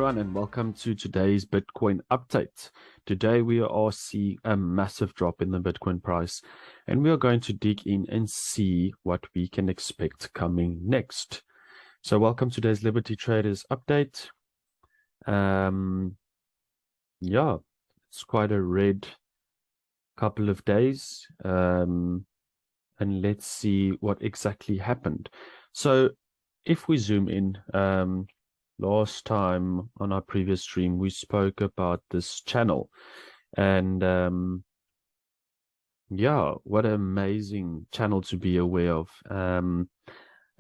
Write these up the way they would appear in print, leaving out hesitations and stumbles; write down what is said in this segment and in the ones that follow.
everyone, and welcome to today's Bitcoin update. Today we are seeing a massive drop in the Bitcoin price, and we are going to dig in and see what we can expect coming next. So welcome to today's Liberty Traders update. Yeah, it's quite a red couple of days, and let's see what exactly happened. So if we zoom in, last time on our previous stream, we spoke about this channel, and yeah, what an amazing channel to be aware of, and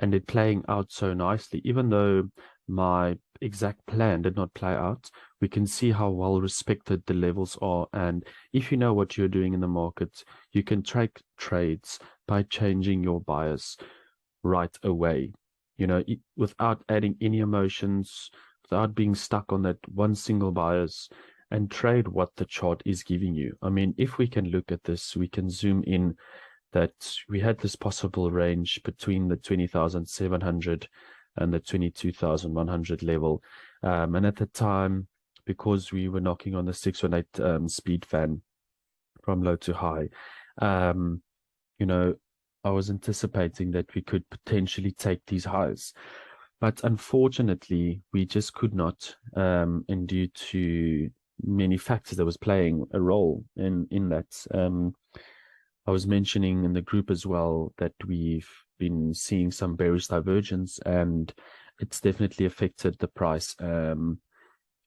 it playing out so nicely. Even though my exact plan did not play out, we can see how well respected the levels are, and if you know what you're doing in the market, you can track trades by changing your bias right away, without adding any emotions, without being stuck on that one single bias, and trade what the chart is giving you. I mean, if we can look at this, we can zoom in that we had this possible range between the 20,700 and the 22,100 level. And at the time, because we were knocking on the 618 speed fan from low to high, I was anticipating that we could potentially take these highs, but unfortunately we just could not, and due to many factors that was playing a role in that. I was mentioning in the group as well that we've been seeing some bearish divergence, and it's definitely affected the price,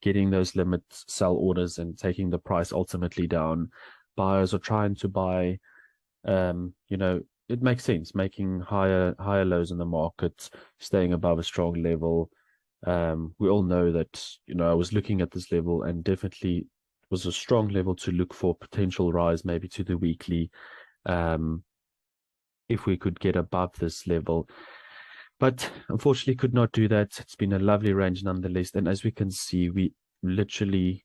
getting those limit sell orders and taking the price ultimately down. Buyers are trying to buy, it makes sense, making higher lows in the market, staying above a strong level. We all know that, I was looking at this level and definitely was a strong level to look for potential rise, maybe to the weekly, if we could get above this level. But unfortunately could not do that. It's been a lovely range nonetheless. And as we can see, we literally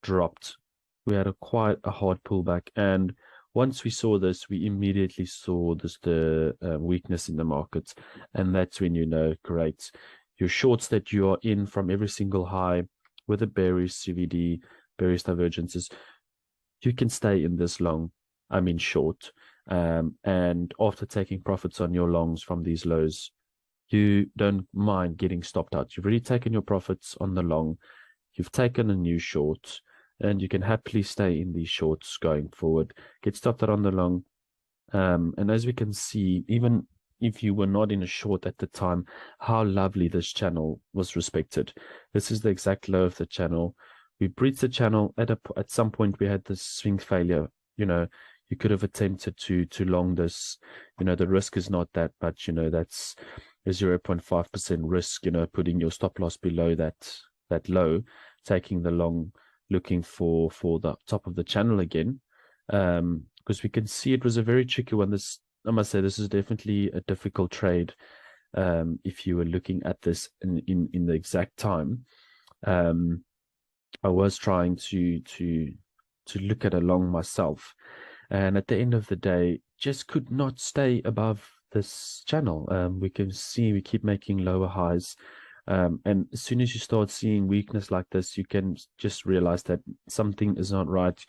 dropped. We had quite a hard pullback, and once we saw this, we immediately saw the weakness in the market, and that's when great, your shorts that you are in from every single high with a bearish CVD, bearish divergences, you can stay in this long, short, and after taking profits on your longs from these lows, you don't mind getting stopped out. You've already taken your profits on the long, you've taken a new short, and you can happily stay in these shorts going forward, get stopped out on the long. And as we can see, even if you were not in a short at the time, how lovely this channel was respected. This is the exact low of the channel. We breached the channel. At some point, we had this swing failure. You could have attempted to long this. The risk is not that much. That's a 0.5% risk, putting your stop loss below that low, taking the long, looking for the top of the channel again, because we can see it was a very tricky one. I must say, this is definitely a difficult trade, if you were looking at this in the exact time. I was trying to look at a long myself, and at the end of the day, just could not stay above this channel. We can see we keep making lower highs. And as soon as you start seeing weakness like this, you can just realize that something is not right.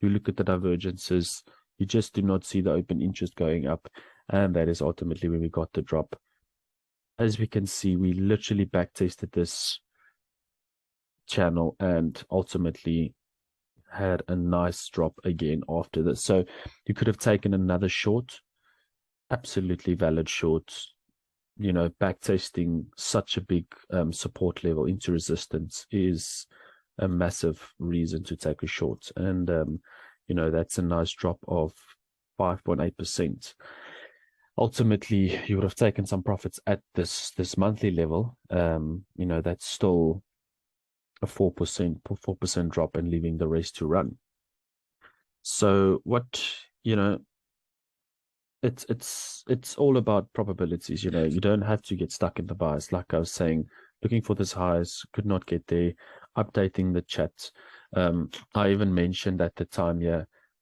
You look at the divergences, you just do not see the open interest going up, and that is ultimately where we got the drop. As we can see, we literally backtested this channel and ultimately had a nice drop again after this. So you could have taken another short, absolutely valid short. Backtesting such a big support level into resistance is a massive reason to take a short, and that's a nice drop of 5.8%. Ultimately, you would have taken some profits at this monthly level. That's still a 4% drop, and leaving the rest to run. So what it's all about probabilities. You don't have to get stuck in the bias. Like I was saying, looking for this highs, could not get there, updating the chat. I even mentioned at the time,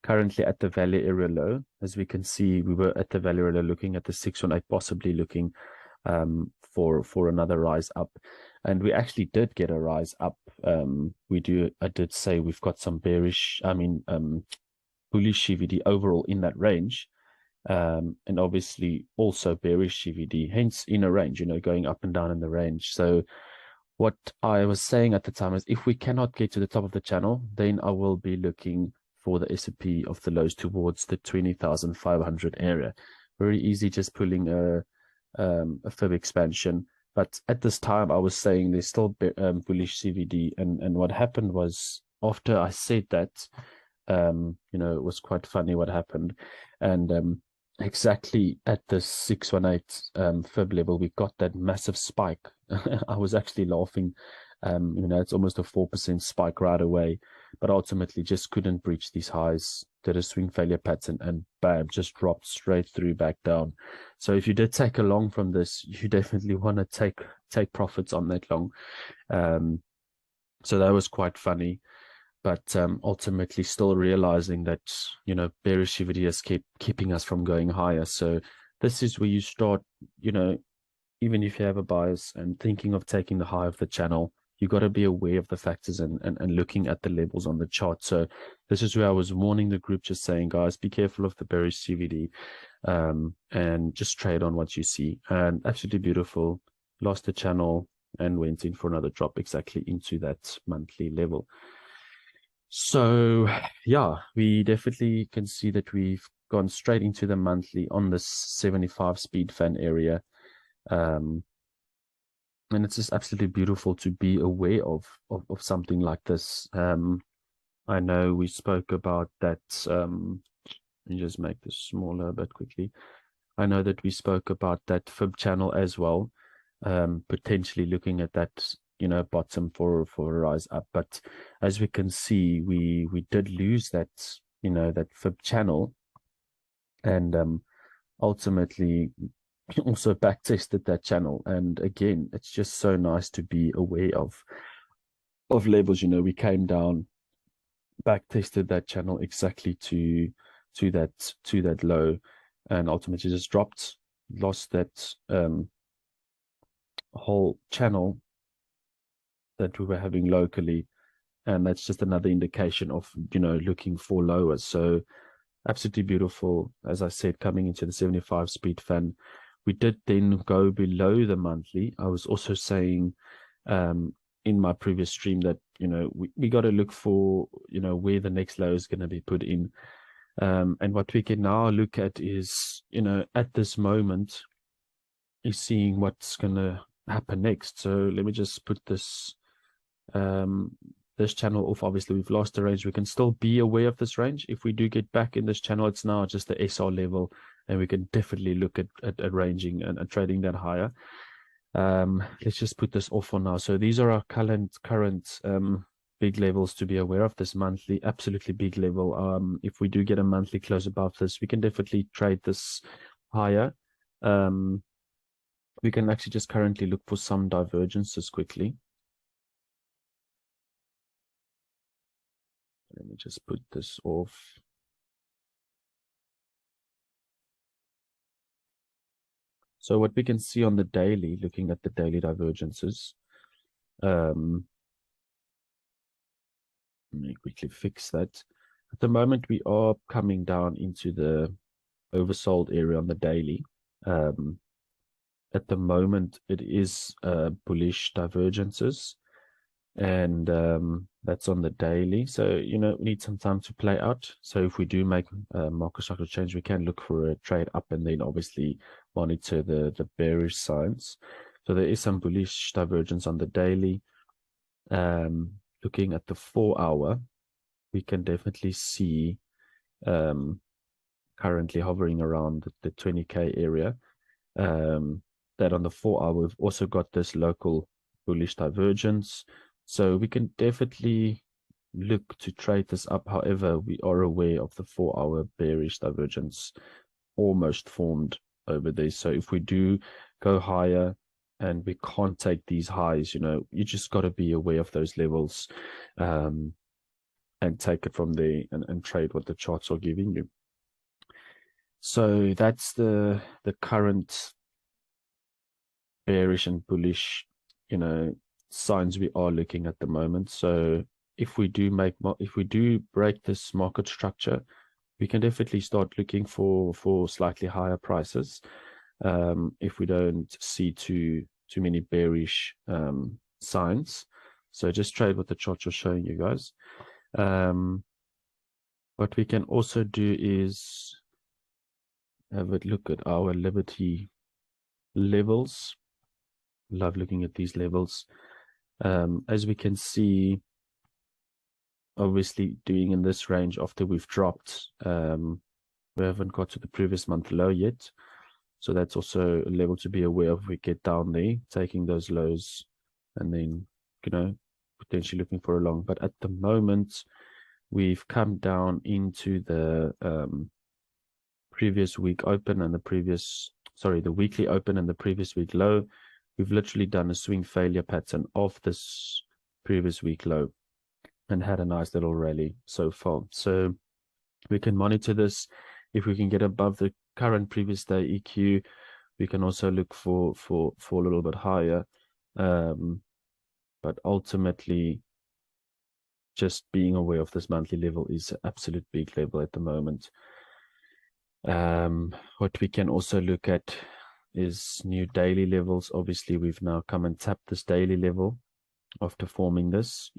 currently at the value area low. As we can see, we were at the value area low, looking at the 618, possibly looking for another rise up. and we actually did get a rise up. I did say we've got some bearish, bullish CVD overall in that range. And obviously also bearish CVD, hence in a range, going up and down in the range. So what I was saying at the time is if we cannot get to the top of the channel, then I will be looking for the S&P of the lows towards the 20,500 area. Very easy, just pulling a fib expansion. But at this time, I was saying there's still bullish CVD. And what happened was after I said that, it was quite funny what happened. And exactly at the 618 fib level, we got that massive spike. I was actually laughing. It's almost a 4% spike right away, but ultimately just couldn't breach these highs, did a swing failure pattern, and bam, just dropped straight through back down. So if you did take a long from this, you definitely want to take profits on that long. So that was quite funny. But ultimately still realizing that, bearish CVD is keeping us from going higher. So this is where you start, even if you have a bias and thinking of taking the high of the channel, you got to be aware of the factors and looking at the levels on the chart. So this is where I was warning the group, just saying, guys, be careful of the bearish CVD and just trade on what you see. And absolutely beautiful. Lost the channel and went in for another drop exactly into that monthly level. So yeah, we definitely can see that we've gone straight into the monthly on this 75 speed fan area. And it's just absolutely beautiful to be aware of something like this. I know we spoke about that. Let me just make this smaller a bit quickly. I know that we spoke about that fib channel as well, potentially looking at that, bottom for a rise up. But as we can see, we did lose that, that fib channel, and ultimately also back tested that channel. And again, it's just so nice to be aware of levels. We came down, back tested that channel exactly to that low, and ultimately just dropped, lost that whole channel that we were having locally. And that's just another indication of, looking for lower. So absolutely beautiful. As I said, coming into the 75 speed fan, we did then go below the monthly. I was also saying in my previous stream that, we got to look for, where the next low is going to be put in. And what we can now look at is, at this moment, is seeing what's going to happen next. So let me just put this this channel off. Obviously we've lost the range. We can still be aware of this range. If we do get back in this channel, it's now just the SR level, and we can definitely look at ranging and trading that higher. Let's just put this off for now. So these are our current big levels to be aware of. This monthly, absolutely big level. If we do get a monthly close above this, we can definitely trade this higher. We can actually just currently look for some divergences quickly. Let me just put this off. So what we can see on the daily, looking at the daily divergences, let me quickly fix that. At the moment, we are coming down into the oversold area on the daily. At the moment, it is bullish divergences, and that's on the daily. So we need some time to play out. So if we do make a market structure change, we can look for a trade up, and then obviously monitor the bearish signs. So there is some bullish divergence on the daily. Looking at the 4-hour, we can definitely see currently hovering around the 20k area. That on the 4-hour, we've also got this local bullish divergence. So we can definitely look to trade this up. However, we are aware of the 4-hour bearish divergence almost formed over there. So if we do go higher and we can't take these highs, you just got to be aware of those levels and take it from there and trade what the charts are giving you. So that's the current bearish and bullish, signs we are looking at the moment. So if we do break this market structure, we can definitely start looking for slightly higher prices. If we don't see too many bearish signs. So just trade with the chart you're showing you guys. What we can also do is have a look at our Liberty levels. Love looking at these levels. As we can see, obviously doing in this range after we've dropped, we haven't got to the previous month low yet. So that's also a level to be aware of. We get down there, taking those lows, and then, potentially looking for a long. But at the moment, we've come down into the previous week open and the weekly open and the previous week low. We've literally done a swing failure pattern of this previous week low and had a nice little rally so far. So we can monitor this. If we can get above the current previous day EQ, we can also look for a little bit higher. But ultimately, just being aware of this monthly level is an absolute big level at the moment. What we can also look at is new daily levels. Obviously, we've now come and tapped this daily level after forming this.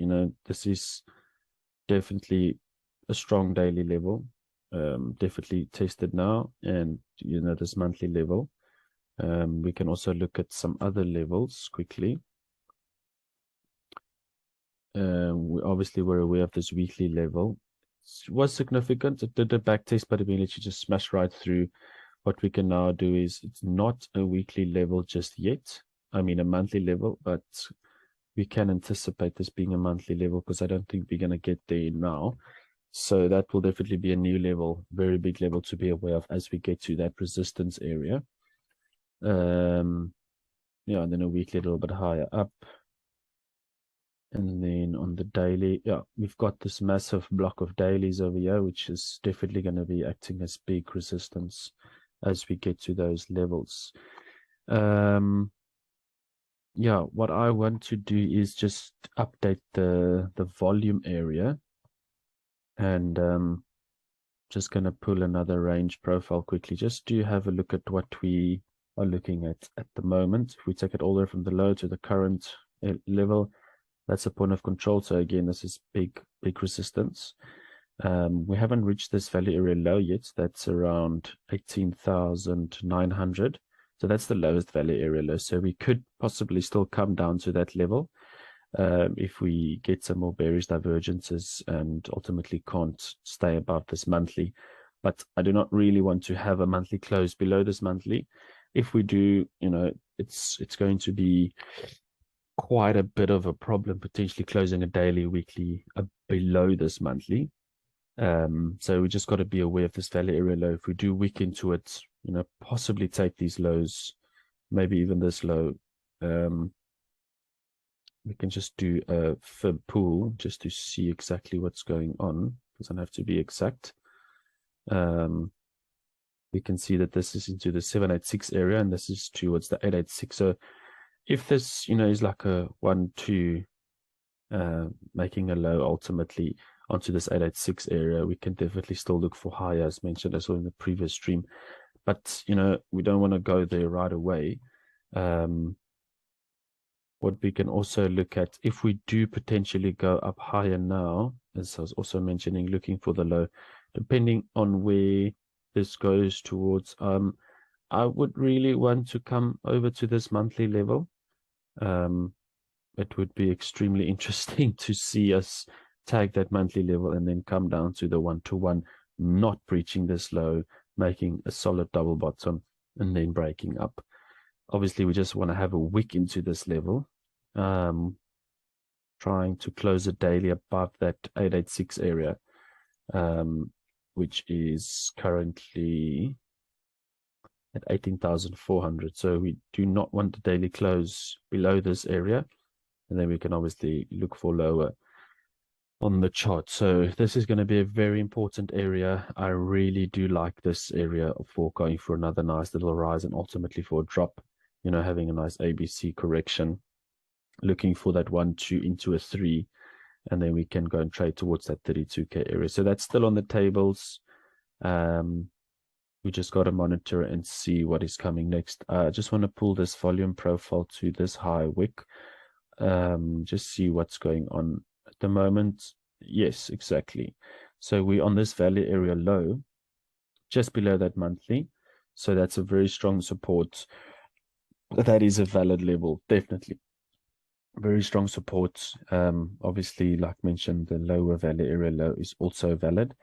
This is definitely a strong daily level. Definitely tested now, and this monthly level. We can also look at some other levels quickly. We obviously were aware of this weekly level. It was significant. It did a back test, but it literally just smashed right through. What we can now do is, it's not a weekly level just yet. I mean, a monthly level, but we can anticipate this being a monthly level because I don't think we're going to get there now. So that will definitely be a new level, very big level to be aware of as we get to that resistance area. And then a weekly a little bit higher up. And then on the daily, we've got this massive block of dailies over here, which is definitely going to be acting as big resistance as we get to those levels. What I want to do is just update the volume area, and just going to pull another range profile quickly just to have a look at what we are looking at the moment. If we take it all the way from the low to the current level, that's a point of control. So again, this is big resistance. We haven't reached this value area low yet. That's around 18,900. So that's the lowest value area low. So we could possibly still come down to that level if we get some more bearish divergences and ultimately can't stay above this monthly. But I do not really want to have a monthly close below this monthly. If we do, it's going to be quite a bit of a problem potentially closing a daily, weekly below this monthly. So we just got to be aware of this value area low. If we do weak into it, possibly take these lows, maybe even this low. We can just do a fib pool just to see exactly what's going on. It doesn't have to be exact. We can see that this is into the 786 area and this is towards the 886. So if this, is like a 1-2, making a low ultimately onto this 886 area, we can definitely still look for higher, as mentioned as well in the previous stream. But, we don't want to go there right away. What we can also look at, if we do potentially go up higher now, as I was also mentioning, looking for the low, depending on where this goes towards, I would really want to come over to this monthly level. It would be extremely interesting to see us tag that monthly level and then come down to the 1-to-1, not breaching this low, making a solid double bottom and then breaking up. Obviously, we just want to have a wick into this level, trying to close it daily above that 886 area, which is currently at 18,400. So we do not want the daily close below this area, and then we can obviously look for lower on the chart. So this is going to be a very important area. I really do like this area for going for another nice little rise and ultimately for a drop, having a nice ABC correction. looking for that 1-2 into a 3, and then we can go and trade towards that 32K area. So that's still on the tables. We just got to monitor and see what is coming next. I just want to pull this volume profile to this high wick. Just see what's going on at the moment. Yes, exactly. So we're on this value area low, just below that monthly. So that's a very strong support. That is a valid level, definitely. Very strong support. Obviously, like mentioned, the lower value area low is also valid.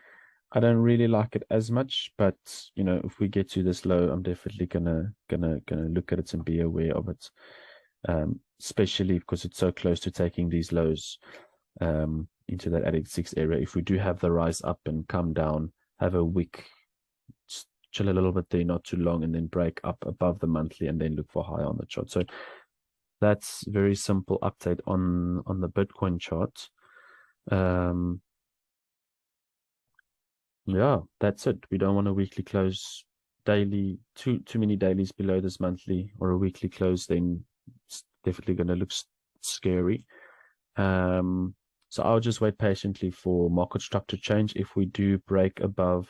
I don't really like it as much, but you know, if we get to this low, I'm definitely gonna look at it and be aware of it. Especially because it's so close to taking these lows into that 86 area. If we do have the rise up and come down, have a wick, chill a little bit there, not too long, and then break up above the monthly and then look for high on the chart. So that's very simple update on the Bitcoin chart. Yeah, that's it. We don't want a weekly close daily, too many dailies below this monthly, or a weekly close, then it's definitely going to look scary. So I'll just wait patiently for market structure change. If we do break above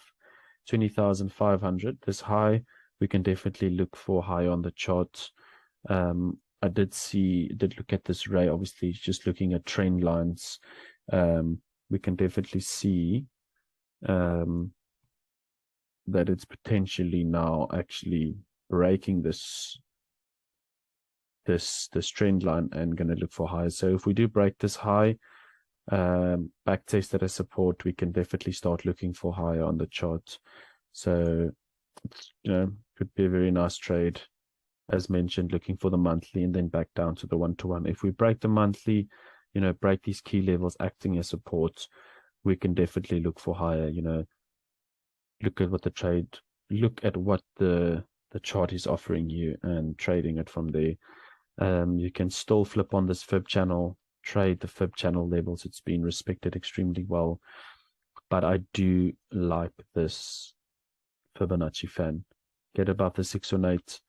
20,500, this high, we can definitely look for high on the chart. I did look at this ray, obviously just looking at trend lines. We can definitely see that it's potentially now actually breaking this trend line and going to look for highs. So if we do break this high, back test at a support, we can definitely start looking for higher on the chart. So you know, could be a very nice trade, as mentioned, looking for the monthly and then back down to the 1-to-1. If we break the monthly, you know, break these key levels acting as support, we can definitely look for higher. You know, look at what the chart is offering you and trading it from there. You can still flip on this fib channel, trade the fib channel levels. It's been respected extremely well, but I do like this Fibonacci fan. Get above the 618,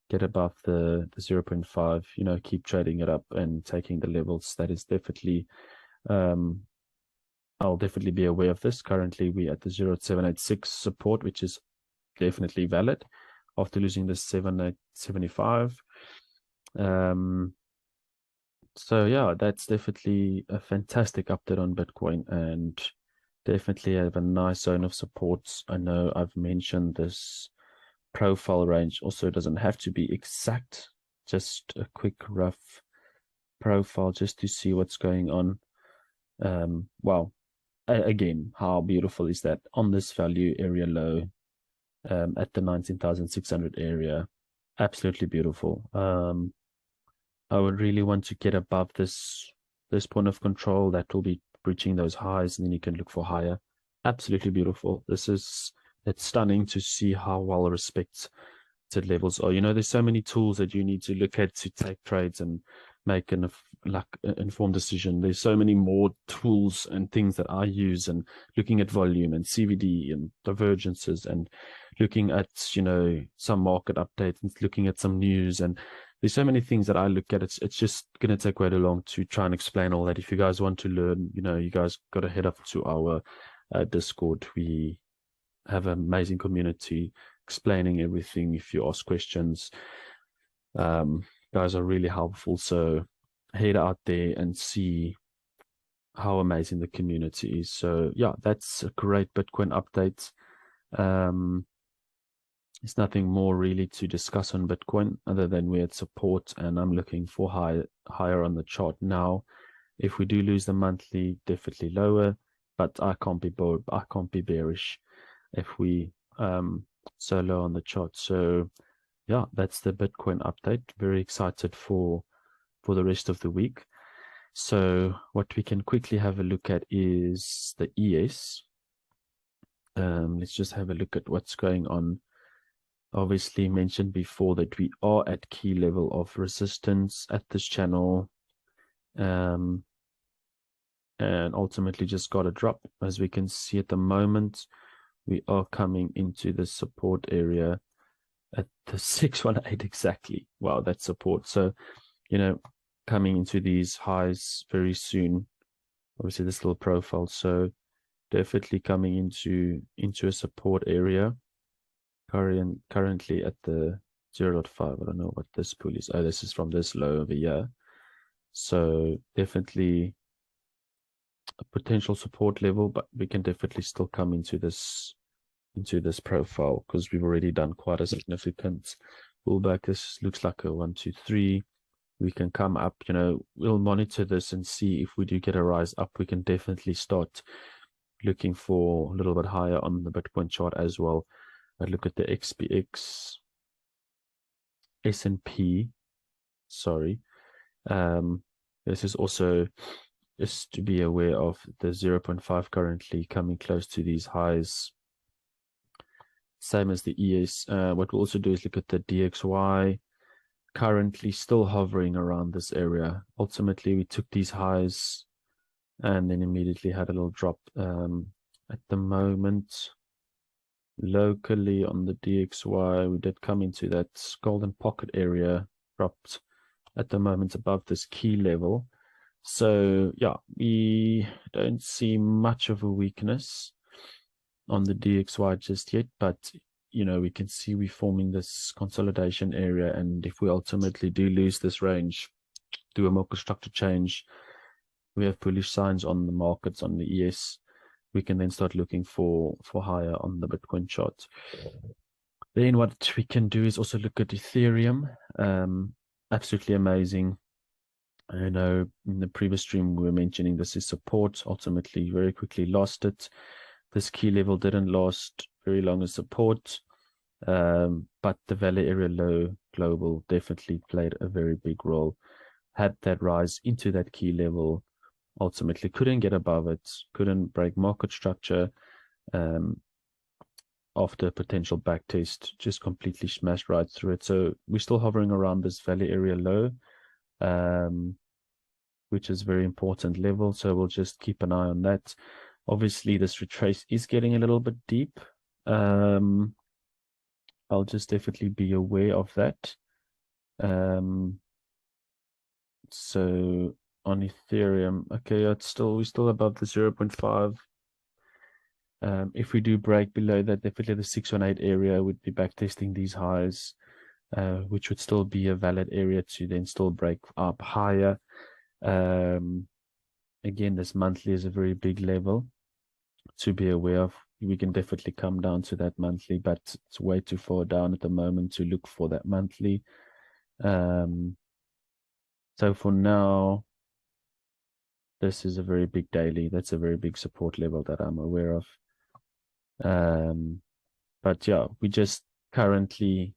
get above the 0.5, you know, keep trading it up and taking the levels. That is definitely I'll definitely be aware of this. Currently, we're at the 0.786 support, which is definitely valid after losing the 7.875. So yeah, that's definitely a fantastic update on Bitcoin, and definitely have a nice zone of supports. I know I've mentioned this profile range also doesn't have to be exact, just a quick rough profile just to see what's going on. Wow. Again, how beautiful is that on this value area low at the 19,600 area? Absolutely beautiful. I would really want to get above this point of control that will be breaching those highs, and then you can look for higher. Absolutely beautiful. It's stunning to see how well respected levels are. You know, there's so many tools that you need to look at to take trades and make an informed decision. There's so many more tools and things that I use, and looking at volume and CVD and divergences and looking at, you know, some market updates and looking at some news, and there's so many things that I look at. It's just going to take way too long to try and explain all that. If you guys want to learn, you know, you guys got to head up to our Discord. We have an amazing community explaining everything. If you ask questions, guys are really helpful. So head out there and see how amazing the community is. So yeah, that's a great Bitcoin update. There's nothing more really to discuss on Bitcoin other than we're at support, and I'm looking for higher on the chart now. If we do lose the monthly, definitely lower, but I can't be bearish if we so low on the chart. So yeah, that's the Bitcoin update. Very excited for the rest of the week. So what we can quickly have a look at is the ES. Let's just have a look at what's going on. Obviously mentioned before that we are at key level of resistance at this channel, and ultimately just got a drop. As we can see at the moment, we are coming into the support area at the 618 exactly. Wow, that's support. So, you know, coming into these highs very soon. Obviously, this little profile, so definitely coming into a support area. Currently at the 0.5. I don't know what this pull is. Oh, this is from this low over here. So definitely a potential support level, but we can definitely still come into this profile because we've already done quite a significant pullback. This looks like a 1, 2, 3. We can come up, we'll monitor this and see if we do get a rise up. We can definitely start looking for a little bit higher on the Bitcoin chart as well. I look at the XPX, S&P, sorry. This is also just to be aware of the 0.5 currently coming close to these highs. Same as the ES. What we'll also do is look at the DXY, currently still hovering around this area. Ultimately, we took these highs and then immediately had a little drop. At the moment, locally on the DXY, we did come into that golden pocket area, dropped at the moment above this key level. So yeah, we don't see much of a weakness on the DXY just yet, but we can see we're forming this consolidation area, and if we ultimately do lose this range, do a market structure change, we have bullish signs on the markets on the ES, we can then start looking for higher on the Bitcoin chart. Then what we can do is also look at Ethereum. Absolutely amazing. I know in the previous stream we were mentioning this is support, ultimately very quickly lost it. This key level didn't last very long as support, but the Valley Area Low Global definitely played a very big role. Had that rise into that key level, ultimately couldn't get above it, couldn't break market structure. After a potential backtest, just completely smashed right through it. So we're still hovering around this Valley Area Low, which is a very important level. So we'll just keep an eye on that. Obviously, this retrace is getting a little bit deep. I'll just definitely be aware of that. So on Ethereum, okay, we're still above the 0.5. If we do break below that, definitely the 618 area would be backtesting these highs, which would still be a valid area to then still break up higher. Again, this monthly is a very big level to be aware of. We can definitely come down to that monthly, but it's way too far down at the moment to look for that monthly. So for now, this is a very big daily. That's a very big support level that I'm aware of. But yeah, we just currently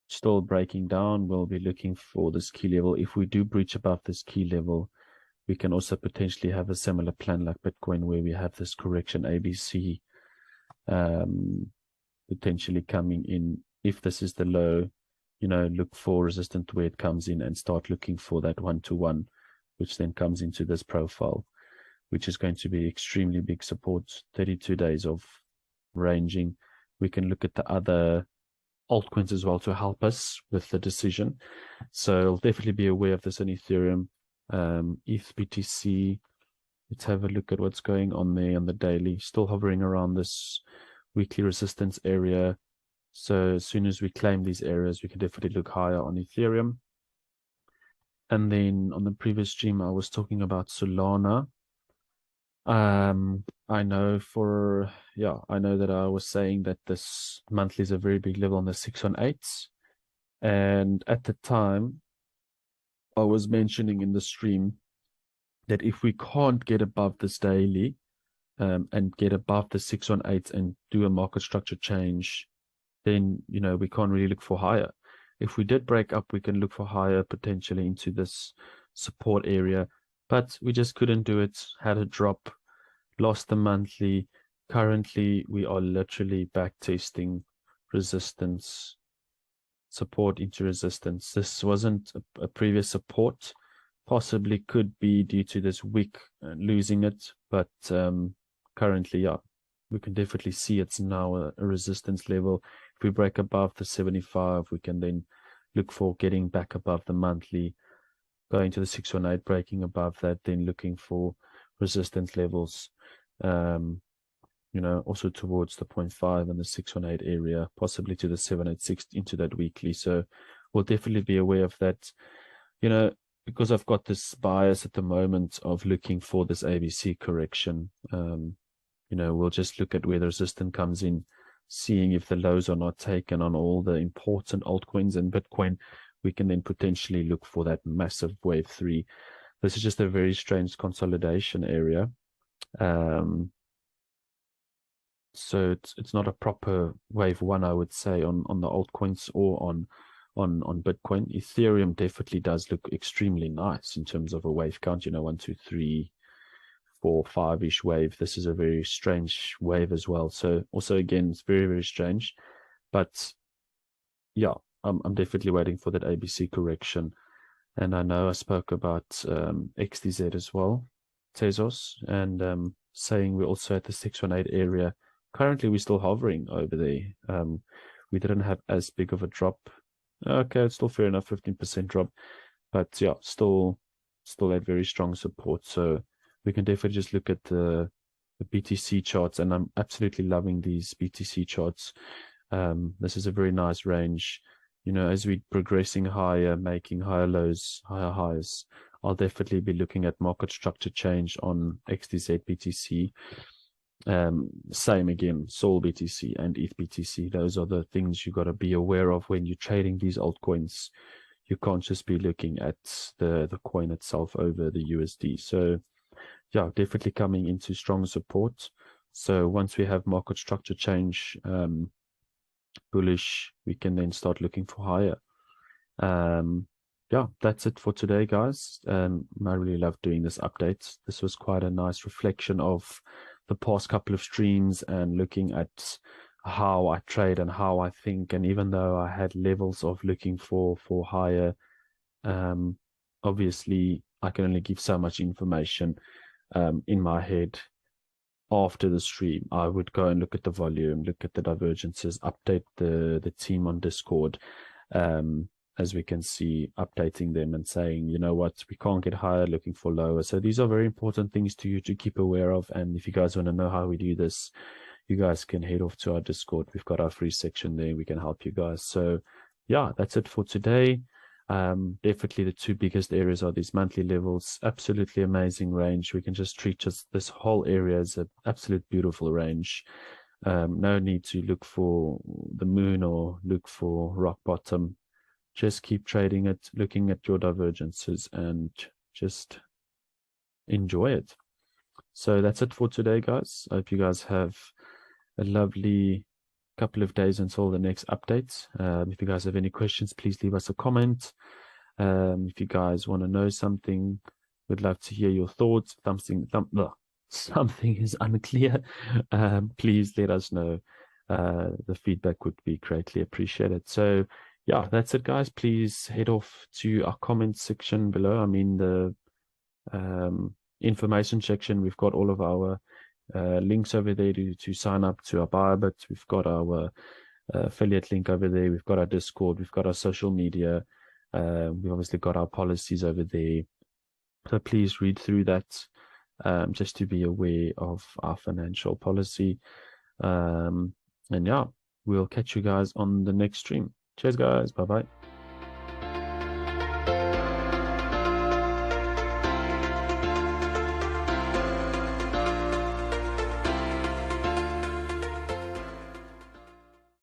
still breaking down. We'll be looking for this key level. If we do breach above this key level, we can also potentially have a similar plan like Bitcoin, where we have this correction ABC potentially coming in. If this is the low, look for resistance where it comes in and start looking for that 1-to-1, which then comes into this profile, which is going to be extremely big support. 32 days of ranging. We can look at the other altcoins as well to help us with the decision. So I'll definitely be aware of this on Ethereum. ETH BTC, let's have a look at what's going on there on the daily. Still hovering around this weekly resistance area. So as soon as we claim these areas, we can definitely look higher on Ethereum. And then on the previous stream, I was talking about Solana. I know that I was saying that this monthly is a very big level on the 618s. And at the time, I was mentioning in the stream that if we can't get above this daily and get above the 618 and do a market structure change, then, we can't really look for higher. If we did break up, we can look for higher potentially into this support area, but we just couldn't do it, had a drop, lost the monthly. Currently, we are literally back testing resistance, support into resistance. This wasn't a previous support, possibly could be due to this week losing it, but currently, yeah, we can definitely see it's now a resistance level. If we break above the 75, we can then look for getting back above the monthly. going to the 618, breaking above that, then looking for resistance levels, also towards the 0.5 and the 618 area, possibly to the 786 into that weekly. So we'll definitely be aware of that, because I've got this bias at the moment of looking for this ABC correction. We'll just look at where the resistance comes in, seeing if the lows are not taken on all the important altcoins and Bitcoin. We can then potentially look for that massive wave 3. This is just a very strange consolidation area. So it's not a proper wave 1, I would say, on the altcoins or on Bitcoin. Ethereum definitely does look extremely nice in terms of a wave count, 1, 2, 3, 4, 5-ish wave. This is a very strange wave as well. So also, again, it's very, very strange. But yeah, I'm definitely waiting for that ABC correction. And I know I spoke about XDZ as well, Tezos, and saying we're also at the 618 area. Currently, we're still hovering over there. We didn't have as big of a drop. Okay, it's still fair enough, 15% drop. But yeah, still at very strong support. So we can definitely just look at the BTC charts, and I'm absolutely loving these BTC charts. This is a very nice range. As we're progressing higher, making higher lows, higher highs, I'll definitely be looking at market structure change on XDZ BTC. Same again, Sol BTC and ETH BTC. Those are the things you got to be aware of when you're trading these altcoins. You can't just be looking at the coin itself over the USD. So yeah, definitely coming into strong support. So once we have market structure change, bullish, we can then start looking for higher. Yeah, that's it for today, guys. I really love doing this update. This was quite a nice reflection of the past couple of streams and looking at how I trade and how I think. And even though I had levels of looking for higher, obviously I can only give so much information in my head. After the stream, I would go and look at the volume, look at the divergences, update the team on Discord, as we can see, updating them and saying, you know what, we can't get higher, looking for lower. So these are very important things to you to keep aware of. And if you guys want to know how we do this, you guys can head off to our Discord. We've got our free section there. We can help you guys. So yeah, that's it for today. Definitely the two biggest areas are these monthly levels. Absolutely amazing range. We can just treat this whole area as an absolute beautiful range. No need to look for the moon or look for rock bottom. Just keep trading it, looking at your divergences, and just enjoy it. So that's it for today, guys. I hope you guys have a lovely couple of days until the next update. If you guys have any questions, please leave us a comment. If you guys want to know something, we'd love to hear your thoughts. Something is unclear, please let us know. The feedback would be greatly appreciated. So yeah, that's it, guys. Please head off to our comment section below. I mean, the information section. We've got all of our links over there to sign up to our Bybit. We've got our affiliate link over there. We've got our Discord. We've got our social media. We've obviously got our policies over there. So please read through that, just to be aware of our financial policy. And yeah, we'll catch you guys on the next stream. Cheers, guys. Bye-bye.